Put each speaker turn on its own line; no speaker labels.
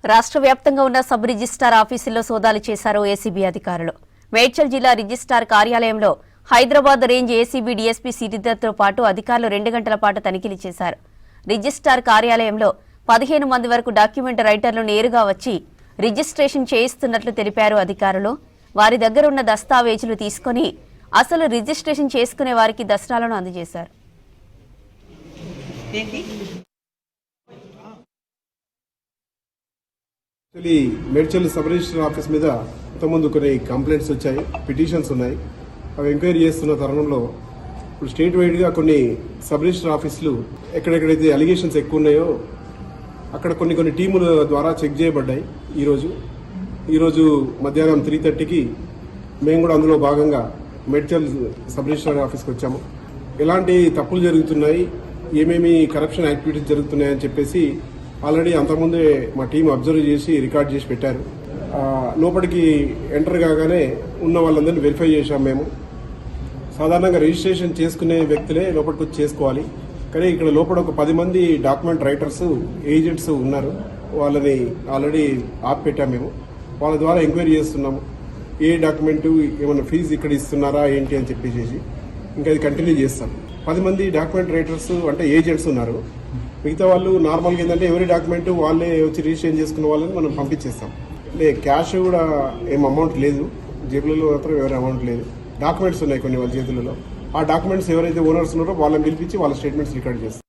రాష్ట్ర వ్యాప్తంగా ఉన్న సబ్ రిజిస్టార్ ఆఫీసుల్లో సోదాలు చేశారు ఏసీబీ అధికారులు. మేడ్చల్ జిల్లా రిజిస్టార్ కార్యాలయంలో హైదరాబాద్ రేంజ్ ఏసీబీ డీఎస్పీ శ్రీధర్తో పాటు అధికారులు 2 గంటల పాటు తనిఖీలు చేశారు. రిజిస్టార్ కార్యాలయంలో 15 మంది వరకు డాక్యుమెంట్ రైటర్లు నేరుగా వచ్చి రిజిస్ట్రేషన్ చేయిస్తున్నట్లు తెలిపారు అధికారులు. వారి దగ్గర ఉన్న దస్తావేజులు తీసుకుని అసలు రిజిస్ట్రేషన్ చేసుకునే వారికి దస్త్రాలను అందజేశారు.
మేడ్చల్ సబ్ రిజిస్టర్ ఆఫీస్ మీద ఇంతకుముందు కొన్ని కంప్లైంట్స్ వచ్చాయి, పిటిషన్స్ ఉన్నాయి. అవి ఎంక్వైరీ చేస్తున్న తరుణంలో ఇప్పుడు స్టేట్ వైడ్గా కొన్ని సబ్ రిజిస్టర్ ఆఫీసులు ఎక్కడెక్కడైతే అలిగేషన్స్ ఎక్కువ ఉన్నాయో అక్కడ కొన్ని టీముల ద్వారా చెక్ చేయబడ్డాయి. ఈరోజు మధ్యాహ్నం 3:30కి మేము కూడా అందులో భాగంగా మేడ్చల్ సబ్ రిజిస్టర్ ఆఫీస్కి వచ్చాము. ఎలాంటి తప్పులు జరుగుతున్నాయి, ఏమేమి కరప్షన్ యాక్టివిటీస్ జరుగుతున్నాయని చెప్పేసి ఆల్రెడీ అంతకుముందే మా టీం అబ్జర్వ్ చేసి రికార్డ్ చేసి పెట్టారు. లోపలికి ఎంటర్ కాగానే ఉన్న వాళ్ళందరినీ వెరిఫై చేశాం. మేము సాధారణంగా రిజిస్ట్రేషన్ చేసుకునే వ్యక్తులే లోపలికి వచ్చి చేసుకోవాలి, కానీ ఇక్కడ లోపల ఒక 10 మంది డాక్యుమెంట్ రైటర్స్, ఏజెంట్స్ ఉన్నారు. వాళ్ళని ఆల్రెడీ ఆపి పెట్టాం. మేము వాళ్ళ ద్వారా ఎంక్వైరీ చేస్తున్నాము. ఏ డాక్యుమెంటు ఏమైనా ఫీజు ఇక్కడ ఇస్తున్నారా ఏంటి అని చెప్పేసి ఇంకా అది కంటిన్యూ చేస్తాం. 10 మంది డాక్యుమెంట్ రైటర్స్ అంటే ఏజెంట్స్ ఉన్నారు. మిగతా వాళ్ళు నార్మల్గా ఏంటంటే ఎవరి డాక్యుమెంట్ వాళ్ళే వచ్చి రిజిస్ట్రేషన్ చేసుకున్న వాళ్ళని మనం పంపించేస్తాం. క్యాష్ కూడా ఏం అమౌంట్ లేదు, జేబులలో మాత్రం ఎవరి అమౌంట్ లేదు. డాక్యుమెంట్స్ ఉన్నాయి కొన్ని వాళ్ళ చేతులలో. ఆ డాక్యుమెంట్స్ ఎవరైతే ఓనర్స్ ఉన్నారో వాళ్ళని పిలిపించి వాళ్ళ స్టేట్మెంట్స్ రికార్డ్ చేస్తాం.